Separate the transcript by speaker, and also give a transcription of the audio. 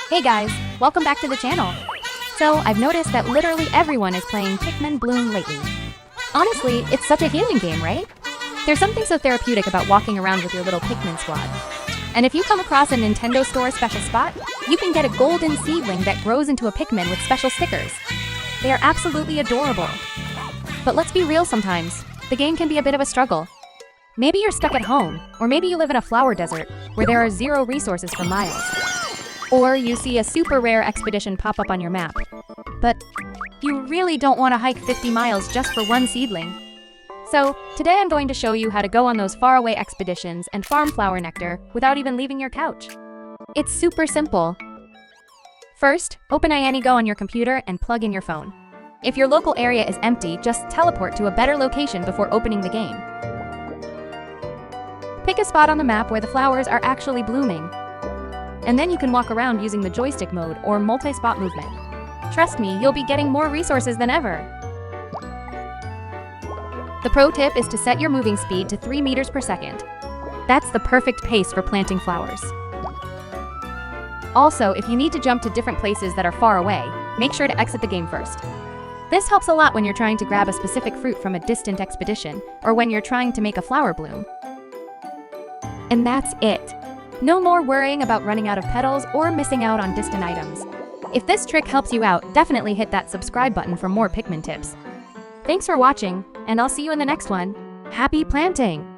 Speaker 1: Hey guys, welcome back to the channel. So, I've noticed that literally everyone is playing Pikmin Bloom lately. Honestly, it's such a healing game, right? There's something so therapeutic about walking around with your little Pikmin squad. And if you come across a Nintendo Store special spot, you can get a golden seedling that grows into a Pikmin with special stickers. They are absolutely adorable. But let's be real sometimes, the game can be a bit of a struggle. Maybe you're stuck at home, or maybe you live in a flower desert where there are zero resources for miles. Or you see a super rare expedition pop up on your map. But you really don't want to hike 50 miles just for one seedling. So, today I'm going to show you how to go on those faraway expeditions and farm flower nectar without even leaving your couch. It's super simple. First, open iAnyGo on your computer and plug in your phone. If your local area is empty, just teleport to a better location before opening the game. Pick a spot on the map where the flowers are actually blooming. And then you can walk around using the joystick mode or multi-spot movement. Trust me, you'll be getting more resources than ever. The pro tip is to set your moving speed to 3 meters per second. That's the perfect pace for planting flowers. Also, if you need to jump to different places that are far away, make sure to exit the game first. This helps a lot when you're trying to grab a specific fruit from a distant expedition, or when you're trying to make a flower bloom. And that's it. No more worrying about running out of petals or missing out on distant items. If this trick helps you out, definitely hit that subscribe button for more Pikmin tips. Thanks for watching, and I'll see you in the next one. Happy planting!